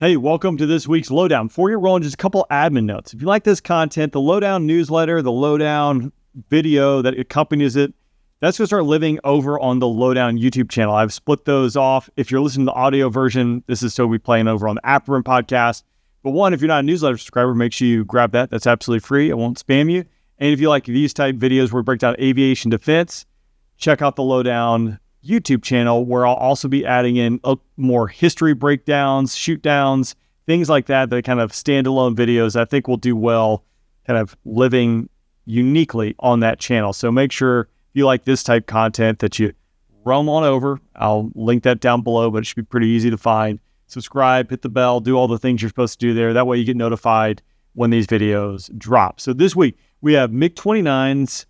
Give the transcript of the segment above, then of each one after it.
Hey, welcome to this week's Lowdown. Before you're rolling, just a couple admin notes. If you like this content, the Lowdown newsletter, the Lowdown video that accompanies it, that's going to start living over on the Lowdown YouTube channel. I've split those off. If you're listening to the audio version, this is still be playing over on the Afterburn podcast. But one, if you're not a newsletter subscriber, make sure you grab that. That's absolutely free. It won't spam you. And if you like these type videos where we break down aviation defense, check out the Lowdown YouTube channel, where I'll also be adding in more history breakdowns, shoot downs, things like that kind of standalone videos I think will do well kind of living uniquely on that channel. So make sure if you like this type content that you roam on over. I'll link that down below, but it should be pretty easy to find. Subscribe, hit the bell, do all the things you're supposed to do there. That way you get notified when these videos drop. So this week we have MiG-29s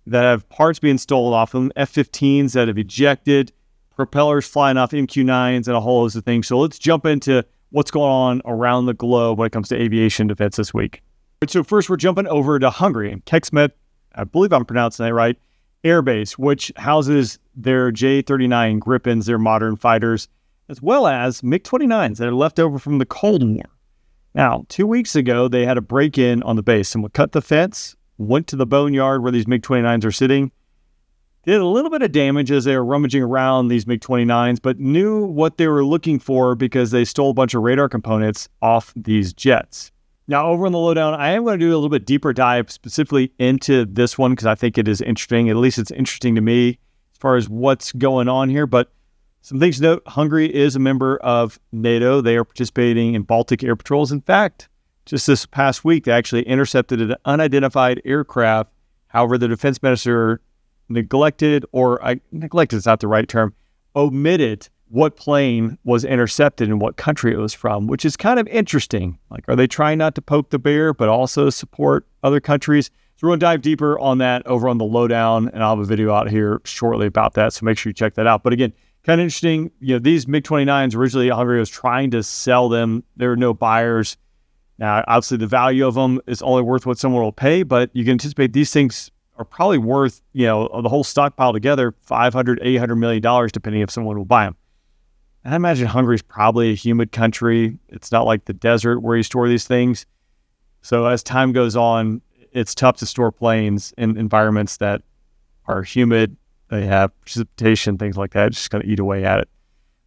that have parts being stolen off them, F-15s that have ejected, propellers flying off MQ-9s, and a whole host of things. So let's jump into what's going on around the globe when it comes to aviation defense this week. So first, we're jumping over to Hungary and Kecskemét, I believe I'm pronouncing that right, Air Base, which houses their J-39 Gripens, their modern fighters, as well as MiG-29s that are left over from the Cold War. Now, 2 weeks ago, they had a break-in on the base. Someone cut the fence, went to the boneyard where these MiG-29s are sitting, did a little bit of damage as they were rummaging around these MiG-29s, but knew what they were looking for because they stole a bunch of radar components off these jets. Now, over on the Lowdown, I am going to do a little bit deeper dive specifically into this one because I think it is interesting. At least it's interesting to me as far as what's going on here. But some things to note, Hungary is a member of NATO. They are participating in Baltic air patrols. In fact, just this past week, they actually intercepted an unidentified aircraft. However, the defense minister neglected is not the right term, omitted what plane was intercepted and what country it was from, which is kind of interesting. Like, are they trying not to poke the bear, but also support other countries? So we're going to dive deeper on that over on the Lowdown, and I'll have a video out here shortly about that, so make sure you check that out. But again, kind of interesting. These MiG-29s, originally Hungary was trying to sell them. There were no buyers. Now, obviously, the value of them is only worth what someone will pay, but you can anticipate these things are probably worth, the whole stockpile together, $500, $800 million, depending if someone will buy them. And I imagine Hungary's probably a humid country. It's not like the desert where you store these things. So as time goes on, it's tough to store planes in environments that are humid. They have precipitation, things like that. It's just going to eat away at it.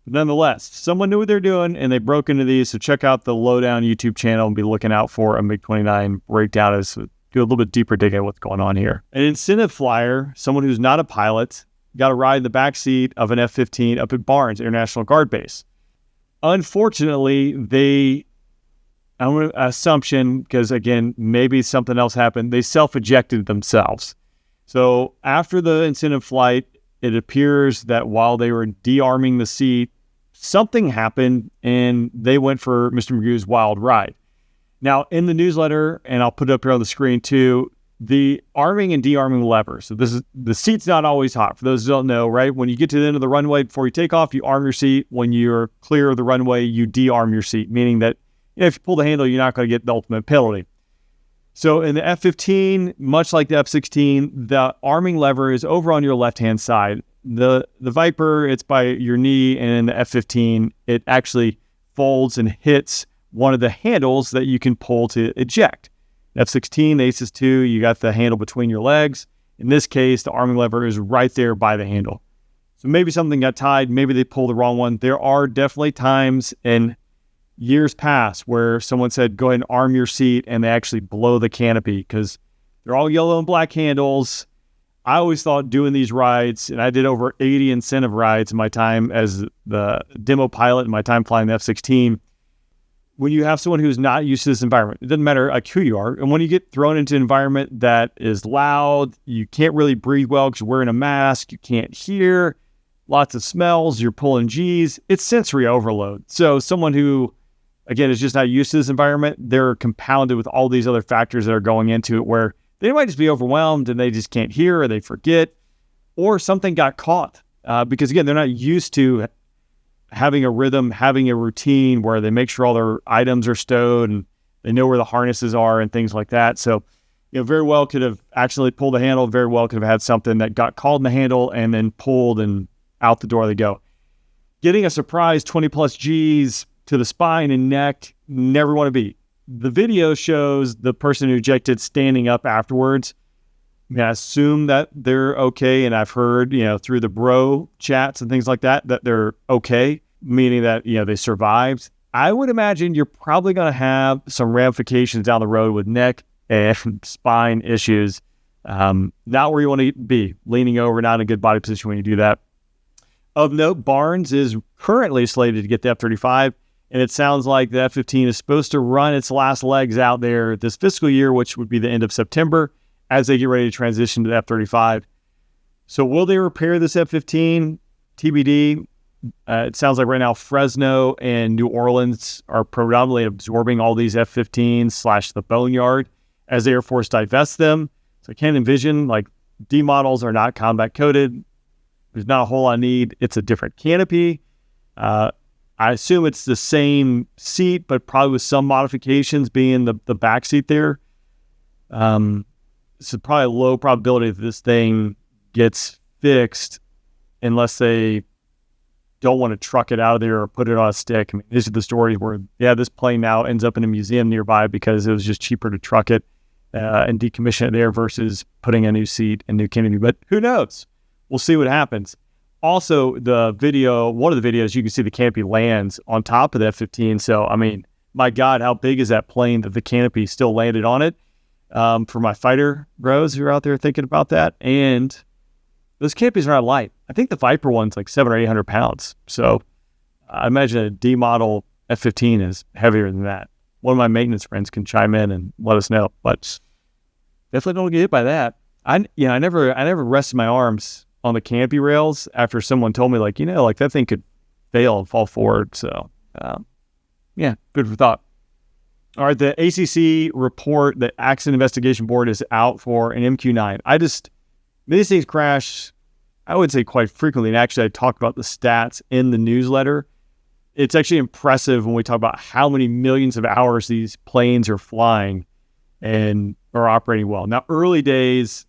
But nonetheless, someone knew what they're doing, and they broke into these. So check out the Lowdown YouTube channel and be looking out for a MiG-29 breakdown as do a little bit deeper dig at what's going on here. An incentive flyer, someone who's not a pilot, got a ride in the back seat of an F-15 up at Barnes International Guard Base. Unfortunately, assumption, because again, maybe something else happened, they self-ejected themselves. So after the incentive flight, it appears that while they were de-arming the seat, something happened and they went for Mr. Magoo's wild ride. Now, in the newsletter, and I'll put it up here on the screen too, the arming and de-arming lever. So the seat's not always hot. For those who don't know, right? When you get to the end of the runway, before you take off, you arm your seat. When you're clear of the runway, you de-arm your seat, meaning that if you pull the handle, you're not going to get the ultimate penalty. So in the F-15, much like the F-16, the arming lever is over on your left-hand side. The Viper, it's by your knee, and in the F-15, it actually folds and hits one of the handles that you can pull to eject. F-16, the Aces 2, you got the handle between your legs. In this case, the arming lever is right there by the handle. So maybe something got tied, maybe they pulled the wrong one. There are definitely times in years past where someone said, go ahead and arm your seat, and they actually blow the canopy because they're all yellow and black handles. I always thought doing these rides, and I did over 80 incentive rides in my time as the demo pilot in my time flying the F-16. When you have someone who's not used to this environment, it doesn't matter like who you are. And when you get thrown into an environment that is loud, you can't really breathe well because you're wearing a mask, you can't hear, lots of smells, you're pulling G's, it's sensory overload. So someone who, again, is just not used to this environment, they're compounded with all these other factors that are going into it where they might just be overwhelmed and they just can't hear or they forget or something got caught because, again, they're not used to having a rhythm, having a routine where they make sure all their items are stowed and they know where the harnesses are and things like that. So, very well could have actually pulled the handle, very well could have had something that got caught in the handle and then pulled and out the door they go. Getting a surprise 20 plus G's to the spine and neck, never want to be. The video shows the person who ejected standing up afterwards. I mean, I assume that they're okay, and I've heard, through the bro chats and things like that, that they're okay, meaning that, they survived. I would imagine you're probably going to have some ramifications down the road with neck and spine issues. Not where you want to be, leaning over, not in a good body position when you do that. Of note, Barnes is currently slated to get the F-35, and it sounds like the F-15 is supposed to run its last legs out there this fiscal year, which would be the end of September, as they get ready to transition to the F-35. So will they repair this F-15? TBD. It sounds like right now Fresno and New Orleans are predominantly absorbing all these F-15s / the boneyard as the Air Force divests them. So I can't envision, D models are not combat coated. There's not a whole lot of need. It's a different canopy. I assume it's the same seat, but probably with some modifications being the back seat there. It's probably a low probability that this thing gets fixed unless they don't want to truck it out of there or put it on a stick. I mean, these are the stories where, this plane now ends up in a museum nearby because it was just cheaper to truck it and decommission it there versus putting a new seat and new canopy. But who knows? We'll see what happens. Also, one of the videos, you can see the canopy lands on top of the F-15. So, I mean, my God, how big is that plane that the canopy still landed on it? For my fighter bros who are out there thinking about that. And those canopies are not light. I think the Viper one's 700 or 800 pounds. So I imagine a D model F-15 is heavier than that. One of my maintenance friends can chime in and let us know, but definitely don't get hit by that. I never rested my arms on the canopy rails after someone told me that thing could fail and fall forward. So good for thought. All right, the ACC report, the Accident Investigation Board, is out for an MQ-9. These things crash, I would say, quite frequently. And actually, I talk about the stats in the newsletter. It's actually impressive when we talk about how many millions of hours these planes are flying and are operating well. Now, early days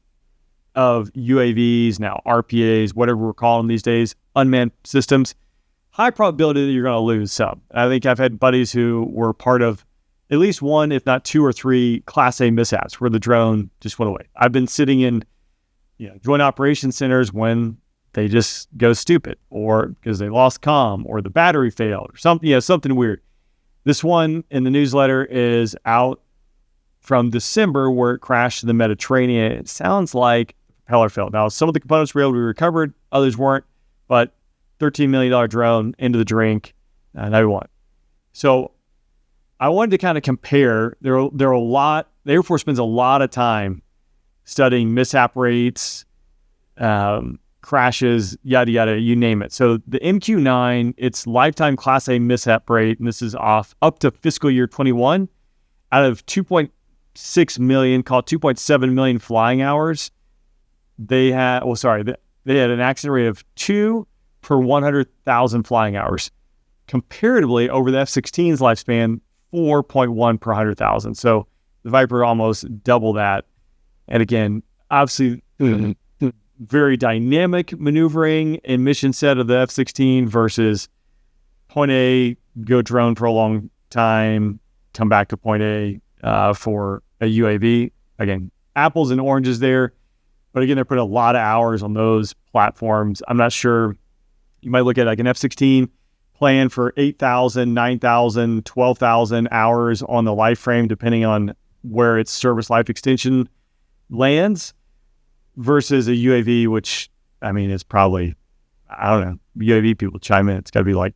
of UAVs, now RPAs, whatever we're calling them these days, unmanned systems, high probability that you're going to lose some. I think I've had buddies who were part of at least one, if not two or three Class A mishaps where the drone just went away. I've been sitting in joint operations centers when they just go stupid, or because they lost comm, or the battery failed, or something weird. This one in the newsletter is out from December, where it crashed in the Mediterranean. It sounds like the propeller failed. Now, some of the components were able to be recovered, others weren't, but $13 million drone into the drink, and I won. So I wanted to kind of compare. There are a lot. The Air Force spends a lot of time studying mishap rates, crashes, yada yada, you name it. So the MQ-9, its lifetime Class A mishap rate, and this is up to fiscal year 21, out of 2.6 million, call it 2.7 million flying hours, they had an accident rate of 2 per 100,000 flying hours. Comparatively, over the F-16's lifespan, 4.1 per 100,000. So the Viper almost double that. And again, obviously, very dynamic maneuvering and mission set of the F-16 versus point A, go drone for a long time, come back to point A for a UAV. Again, apples and oranges there. But again, they're putting a lot of hours on those platforms. I'm not sure. You might look at an F-16 plan for 8,000, 9,000, 12,000 hours on the life frame, depending on where its service life extension lands, versus a UAV, which, is probably, I don't know, UAV people chime in, it's got to be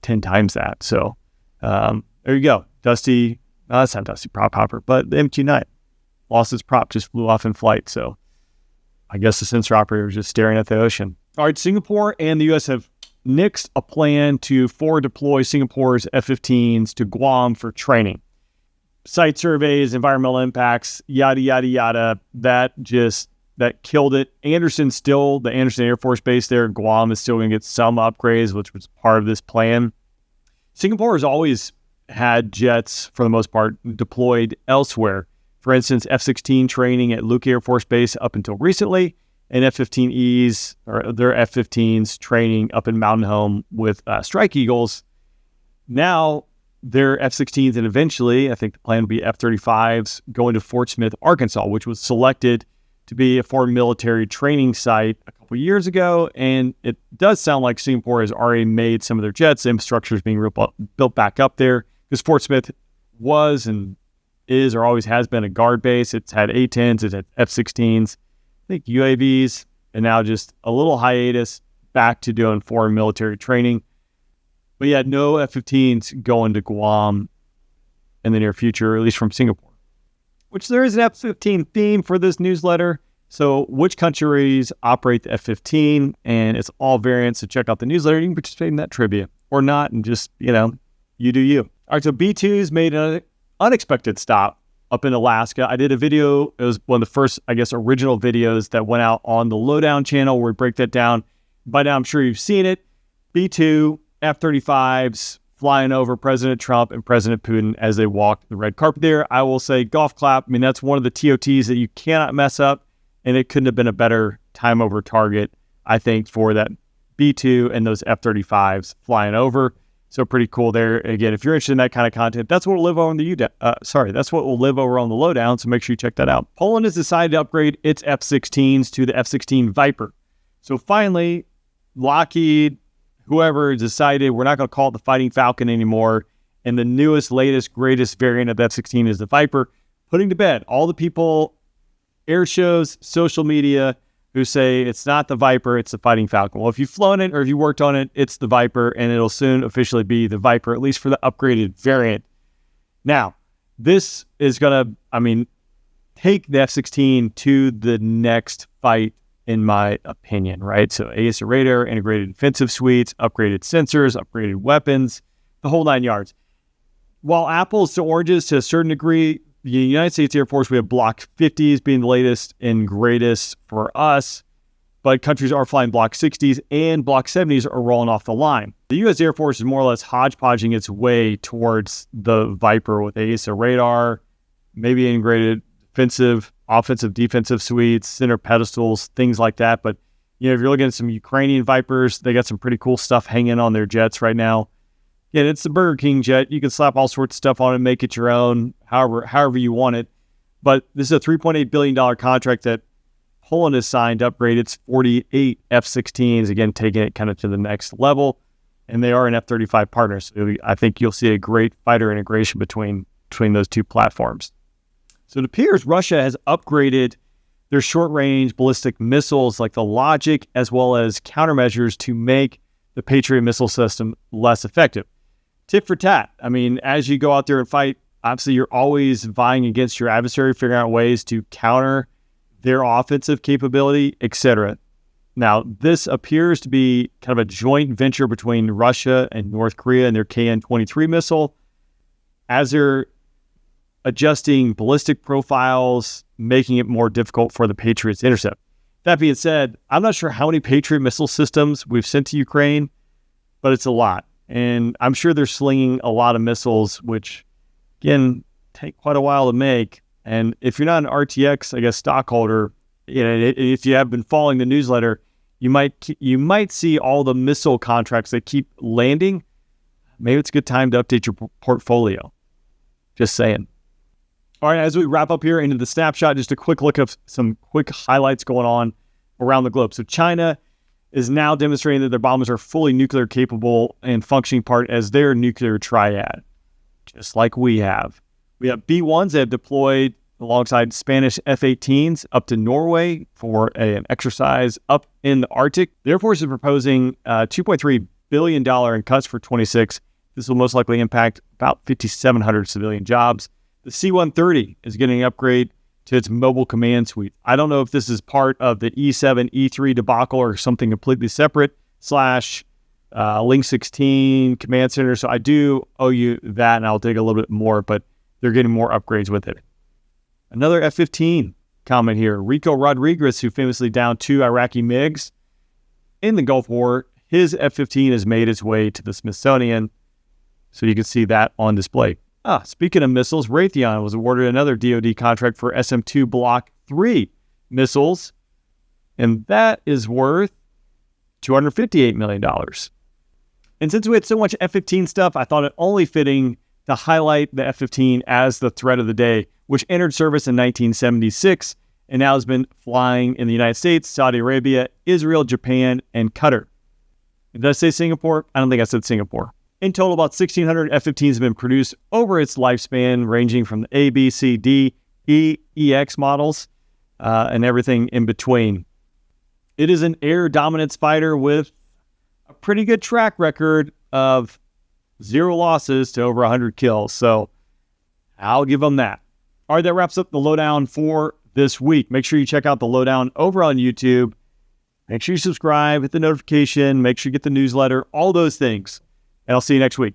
10 times that. So there you go. Dusty, no, that's not Dusty prop hopper, but the MQ-9 lost its prop, just flew off in flight. So I guess the sensor operator was just staring at the ocean. All right, Singapore and the U.S. have nixed a plan to forward deploy Singapore's F-15s to Guam for training. Site surveys, environmental impacts, yada, yada, yada. That killed it. The Anderson Air Force Base there in Guam is still going to get some upgrades, which was part of this plan. Singapore has always had jets, for the most part, deployed elsewhere. For instance, F-16 training at Luke Air Force Base up until recently, and F-15Es, or their F-15s training up in Mountain Home with Strike Eagles. Now their F-16s and eventually, I think the plan would be F-35s going to Fort Smith, Arkansas, which was selected to be a foreign military training site a couple years ago. And it does sound like Singapore has already made some of their jets. The infrastructure is being built back up there because Fort Smith was and is or always has been a guard base. It's had A-10s, it's had F-16s, I think UAVs, and now just a little hiatus back to doing foreign military training. But yeah, no F-15s going to Guam in the near future, at least from Singapore. Which there is an F-15 theme for this newsletter. So which countries operate the F-15? And it's all variants. So check out the newsletter. You can participate in that trivia or not. And just, you do you. All right, so B-2s made an unexpected stop up in Alaska. I did a video. It was one of the first, original videos that went out on the Lowdown channel where we break that down. By now, I'm sure you've seen it. B-2, F-35s flying over President Trump and President Putin as they walk the red carpet there. I will say golf clap. I mean, that's one of the TOTs that you cannot mess up, and it couldn't have been a better time over target, I think, for that B-2 and those F-35s flying over. So pretty cool there. Again, if you're interested in that kind of content, that's what will live over on that's what will live over on the Lowdown. So make sure you check that out. Poland has decided to upgrade its F-16s to the F-16 Viper. So finally, Lockheed, whoever decided we're not going to call it the Fighting Falcon anymore. And the newest, latest, greatest variant of F-16 is the Viper, putting to bed all the people, air shows, social media, who say it's not the Viper, it's the Fighting Falcon. Well, if you've flown it or if you worked on it, it's the Viper, and it'll soon officially be the Viper, at least for the upgraded variant. Now, this is going to, take the F-16 to the next fight, in my opinion, right? So AESA radar, integrated defensive suites, upgraded sensors, upgraded weapons, the whole 9 yards. While apples to oranges to a certain degree, the United States Air Force, we have Block 50s being the latest and greatest for us, but countries are flying Block 60s and Block 70s are rolling off the line. The U.S. Air Force is more or less hodgepodging its way towards the Viper with AESA radar, maybe integrated defensive, offensive, defensive suites, center pedestals, things like that. But, if you're looking at some Ukrainian Vipers, they got some pretty cool stuff hanging on their jets right now. And it's the Burger King jet. You can slap all sorts of stuff on it, make it your own, however you want it. But this is a $3.8 billion contract that Poland has signed to upgrade its 48 F-16s, again, taking it kind of to the next level. And they are an F-35 partner. So I think you'll see a great fighter integration between those two platforms. So it appears Russia has upgraded their short-range ballistic missiles like the Logic as well as countermeasures to make the Patriot missile system less effective. Tit for tat. As you go out there and fight, obviously you're always vying against your adversary, figuring out ways to counter their offensive capability, etc. Now, this appears to be kind of a joint venture between Russia and North Korea and their KN-23 missile. As they're adjusting ballistic profiles, making it more difficult for the Patriots to intercept. That being said, I'm not sure how many Patriot missile systems we've sent to Ukraine, but it's a lot. And I'm sure they're slinging a lot of missiles, which, again, take quite a while to make. And if you're not an RTX, stockholder, if you have been following the newsletter, you might see all the missile contracts that keep landing. Maybe it's a good time to update your portfolio. Just saying. All right, as we wrap up here into the snapshot, just a quick look at some quick highlights going on around the globe. So China is now demonstrating that their bombers are fully nuclear capable and functioning part as their nuclear triad, just like we have. We have B-1s that have deployed alongside Spanish F-18s up to Norway for an exercise up in the Arctic. The Air Force is proposing $2.3 billion in cuts for 26. This will most likely impact about 5,700 civilian jobs. The C-130 is getting an upgrade to its mobile command suite. I don't know if this is part of the E-7, E-3 debacle or something completely separate / Link 16 command center. So I do owe you that, and I'll dig a little bit more, but they're getting more upgrades with it. Another F-15 comment here. Rico Rodriguez, who famously downed 2 Iraqi MiGs in the Gulf War, his F-15 has made its way to the Smithsonian, so you can see that on display. Speaking of missiles, Raytheon was awarded another DoD contract for SM-2 Block 3 missiles, and that is worth $258 million. And since we had so much F-15 stuff, I thought it only fitting to highlight the F-15 as the threat of the day, which entered service in 1976 and now has been flying in the United States, Saudi Arabia, Israel, Japan, and Qatar. Did I say Singapore? I don't think I said Singapore. In total, about 1,600 F-15s have been produced over its lifespan, ranging from the A, B, C, D, E, EX models, and everything in between. It is an air dominance fighter with a pretty good track record of 0 losses to over 100 kills. So I'll give them that. All right, that wraps up the Lowdown for this week. Make sure you check out the Lowdown over on YouTube. Make sure you subscribe, hit the notification, make sure you get the newsletter, all those things. And I'll see you next week.